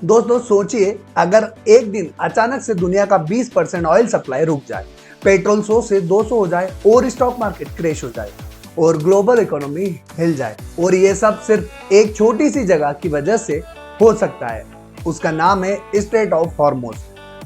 दोस्तों सोचिए, अगर एक दिन अचानक से दुनिया का 20% ऑयल सप्लाई रुक जाए, पेट्रोल 100 से 200 हो जाए और स्टॉक मार्केट क्रैश हो जाए और ग्लोबल इकोनॉमी हिल जाए, और ये सब सिर्फ एक छोटी सी जगह की वजह से हो सकता है। उसका नाम है स्ट्रेट ऑफ हॉर्मुज।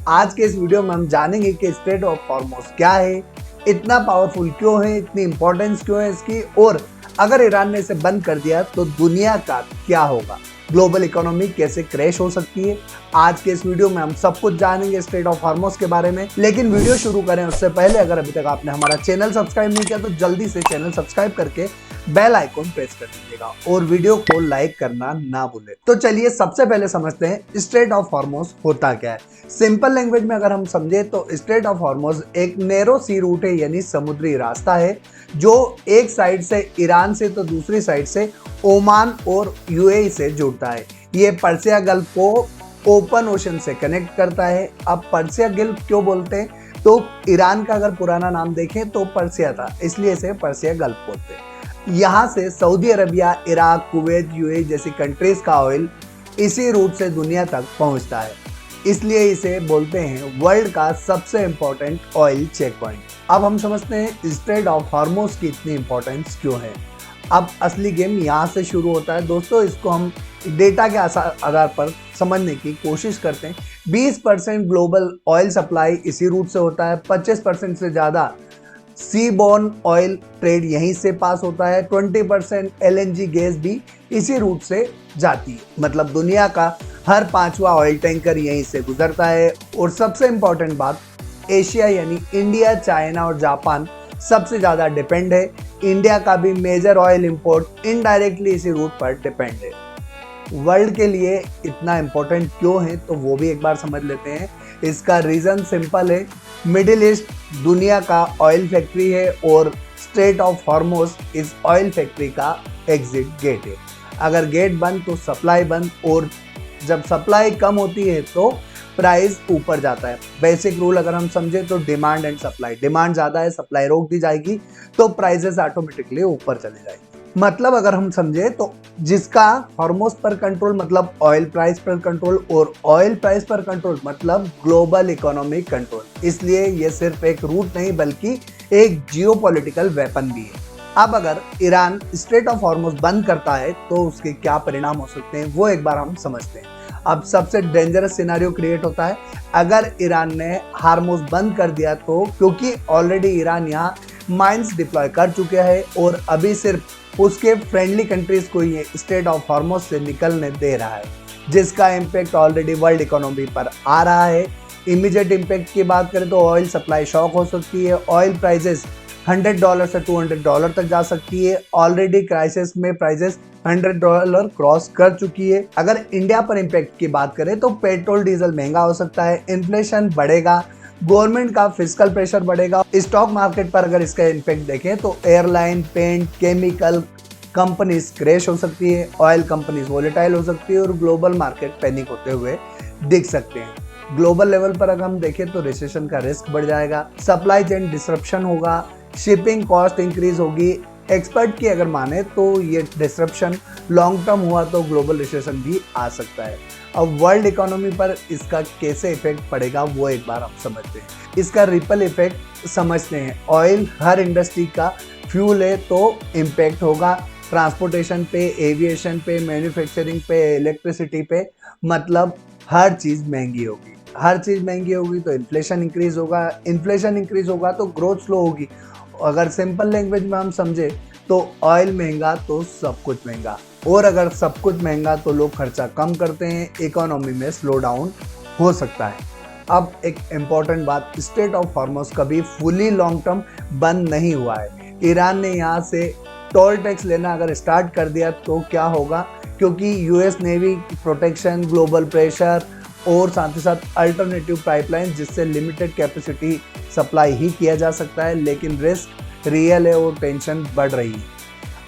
आज के इस वीडियो में हम जानेंगे कि स्ट्रेट ऑफ हॉर्मुज क्या है, इतना पावरफुल क्यों है, इतनी इंपॉर्टेंस क्यों है इसकी, और अगर ईरान ने इसे बंद कर दिया तो दुनिया का क्या होगा, ग्लोबल इकोनॉमी कैसे क्रैश हो सकती है। आज के इस वीडियो में हम सब कुछ जानेंगे स्ट्रेट ऑफ हॉर्मुज के बारे में। लेकिन वीडियो शुरू करें उससे पहले अगर अभी तक आपने हमारा चैनल सब्सक्राइब नहीं किया तो जल्दी से चैनल सब्सक्राइब करके बेल आइकॉन प्रेस कर दीजिएगा और वीडियो को लाइक करना ना भूलें। तो चलिए सबसे पहले समझते हैं स्ट्रेट ऑफ हॉर्मुज होता क्या है। सिंपल लैंग्वेज में अगर हम समझे तो स्ट्रेट ऑफ हॉर्मुज एक नैरो सी रूट है, यानी समुद्री रास्ता है जो एक साइड से ईरान से तो दूसरी साइड से ओमान और यूएई से जुड़ता है। ये पर्सिया गल्फ को ओपन ओशन से कनेक्ट करता है। अब पर्सिया गल्फ क्यों बोलते हैं, तो ईरान का अगर पुराना नाम देखें तो पर्सिया था, इसलिए इसे पर्सिया गल्फ बोलते हैं। यहाँ से Saudi Arabia, Iraq, Kuwait, UAE जैसी कंट्रीज का ऑयल इसी रूट से दुनिया तक पहुँचता है, इसलिए इसे बोलते हैं वर्ल्ड का सबसे इम्पोर्टेंट ऑयल चेक पॉइंट। अब हम समझते हैं स्ट्रेट ऑफ हॉर्मुज की इतनी इंपॉर्टेंस क्यों है। अब असली गेम यहाँ से शुरू होता है दोस्तों। इसको हम डेटा के आधार पर समझने की कोशिश करते हैं। 20% ग्लोबल ऑयल सप्लाई इसी रूट से होता है। 25% से ज़्यादा सी बोर्न ऑयल ट्रेड यहीं से पास होता है। 20% एलएनजी गैस भी इसी रूट से जाती है, मतलब दुनिया का हर 5वां ऑयल टैंकर यहीं से गुजरता है। और सबसे इम्पॉर्टेंट बात, एशिया यानी इंडिया, चाइना और जापान सबसे ज़्यादा डिपेंड है। इंडिया का भी मेजर ऑयल इंपोर्ट इनडायरेक्टली इसी रूट पर डिपेंड है। वर्ल्ड के लिए इतना इम्पोर्टेंट क्यों है तो वो भी एक बार समझ लेते हैं। इसका रीज़न सिंपल है, मिडिल ईस्ट दुनिया का ऑयल फैक्ट्री है और स्ट्रेट ऑफ हॉर्मुज इस ऑयल फैक्ट्री का एग्जिट गेट है। अगर गेट बंद तो सप्लाई बंद, और जब सप्लाई कम होती है तो प्राइस ऊपर जाता है। बेसिक रूल अगर हम समझे तो डिमांड एंड सप्लाई, डिमांड ज़्यादा है, सप्लाई रोक दी जाएगी तो प्राइसेस ऑटोमेटिकली ऊपर चली जाएगी। मतलब अगर हम समझे तो जिसका हॉर्मुज पर कंट्रोल मतलब ऑयल प्राइस पर कंट्रोल, और ऑयल प्राइस पर कंट्रोल मतलब ग्लोबल इकोनॉमिक कंट्रोल। इसलिए ये सिर्फ एक रूट नहीं बल्कि एक जियोपॉलिटिकल वेपन भी है। अब अगर ईरान स्ट्रेट ऑफ हॉर्मुज बंद करता है तो उसके क्या परिणाम हो सकते हैं वो एक बार हम समझते हैं। अब सबसे डेंजरस सिनारियो क्रिएट होता है अगर ईरान ने हार्मुज बंद कर दिया तो, क्योंकि ऑलरेडी ईरान यहाँ माइंस डिप्लॉय कर चुका है और अभी सिर्फ उसके फ्रेंडली कंट्रीज को ये स्ट्रेट ऑफ हॉर्मुज से निकलने दे रहा है, जिसका इम्पैक्ट ऑलरेडी वर्ल्ड इकोनॉमी पर आ रहा है। इमीडिएट इम्पैक्ट की बात करें तो ऑयल सप्लाई शॉक हो सकती है, ऑयल प्राइसेस $100 से $200 तक जा सकती है। ऑलरेडी क्राइसिस में प्राइसेस $100 क्रॉस कर चुकी है। अगर इंडिया पर इम्पैक्ट की बात करें तो पेट्रोल डीजल महंगा हो सकता है, इन्फ्लेशन बढ़ेगा, गवर्नमेंट का फिस्कल प्रेशर बढ़ेगा। स्टॉक मार्केट पर अगर इसका इम्पैक्ट देखें तो airline, paint, chemical companies crash हो सकती है, ऑयल कंपनीज वोलेटाइल हो सकती है और ग्लोबल मार्केट पैनिक होते हुए दिख सकते हैं। ग्लोबल लेवल पर अगर हम देखें तो रिसेशन का रिस्क बढ़ जाएगा, सप्लाई चेन डिसरप्शन होगा, शिपिंग कॉस्ट इंक्रीज होगी। एक्सपर्ट की अगर माने तो ये डिसरप्शन लॉन्ग टर्म हुआ तो ग्लोबल रिसेशन भी आ सकता है। अब वर्ल्ड इकोनॉमी पर इसका कैसे इफेक्ट पड़ेगा वो एक बार हम समझते हैं। इसका रिपल इफेक्ट समझते हैं। ऑयल हर इंडस्ट्री का फ्यूल है तो इम्पैक्ट होगा ट्रांसपोर्टेशन पे, एविएशन पे, मैन्युफैक्चरिंग पे, इलेक्ट्रिसिटी पे, मतलब हर चीज़ महंगी होगी। हर चीज़ महंगी होगी तो इन्फ्लेशन इंक्रीज होगा, इन्फ्लेशन इंक्रीज होगा तो ग्रोथ स्लो होगी। अगर सिंपल लैंग्वेज में हम समझे तो ऑयल महंगा तो सब कुछ महंगा, और अगर सब कुछ महंगा तो लोग खर्चा कम करते हैं, इकोनॉमी में स्लो डाउन हो सकता है। अब एक इम्पॉर्टेंट बात, स्ट्रेट ऑफ हॉर्मुज कभी फुली लॉन्ग टर्म बंद नहीं हुआ है। ईरान ने यहाँ से टोल टैक्स लेना अगर स्टार्ट कर दिया तो क्या होगा, क्योंकि US navy protection, global pressure और साथ ही साथ अल्टरनेटिव पाइपलाइन जिससे लिमिटेड कैपेसिटी सप्लाई ही किया जा सकता है, लेकिन रिस्क रियल है और टेंशन बढ़ रही है।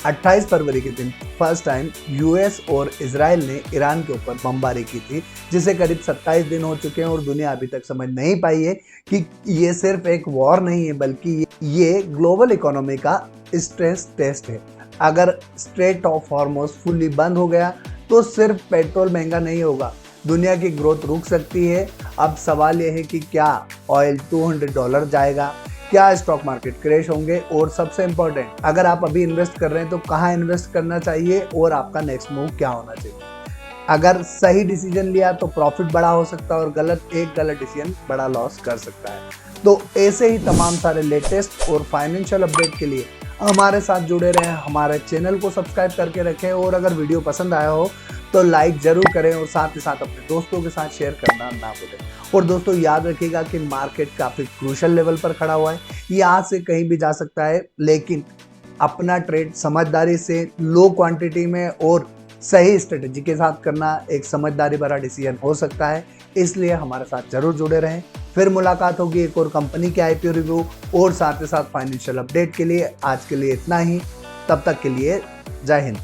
28 फरवरी के दिन फर्स्ट टाइम यूएस और इजराइल ने ईरान के ऊपर बमबारी की थी, जिसे करीब 27 दिन हो चुके हैं और दुनिया अभी तक समझ नहीं पाई है कि ये सिर्फ एक वॉर नहीं है बल्कि ये ग्लोबल इकोनॉमी का स्ट्रेस टेस्ट है। अगर स्ट्रेट ऑफ हॉर्मुज फुल्ली बंद हो गया तो सिर्फ पेट्रोल महंगा नहीं होगा दुनिया की ग्रोथ रुक सकती है। अब सवाल यह है कि क्या ऑयल $200 जाएगा, क्या स्टॉक मार्केट क्रैश होंगे, और सबसे इम्पोर्टेंट, अगर आप अभी इन्वेस्ट कर रहे हैं तो कहाँ इन्वेस्ट करना चाहिए और आपका नेक्स्ट मूव क्या होना चाहिए। अगर सही डिसीजन लिया तो प्रॉफिट बड़ा हो सकता है और एक गलत डिसीजन बड़ा लॉस कर सकता है। तो ऐसे ही तमाम सारे लेटेस्ट और फाइनेंशियल अपडेट के लिए हमारे साथ जुड़े रहें, हमारे चैनल को सब्सक्राइब करके रखें, और अगर वीडियो पसंद आया हो तो लाइक जरूर करें और साथ ही साथ अपने दोस्तों के साथ शेयर करना ना भूलें। और दोस्तों याद रखिएगा कि मार्केट काफ़ी क्रूशियल लेवल पर खड़ा हुआ है, यहाँ से कहीं भी जा सकता है, लेकिन अपना ट्रेड समझदारी से, लो क्वांटिटी में और सही स्ट्रेटेजी के साथ करना एक समझदारी भरा डिसीजन हो सकता है। इसलिए हमारे साथ जरूर जुड़े रहें। फिर मुलाकात होगी एक और कंपनी के आईपीओ रिव्यू और साथ ही साथ फाइनेंशियल अपडेट के लिए। आज के लिए इतना ही, तब तक के लिए जय हिंद।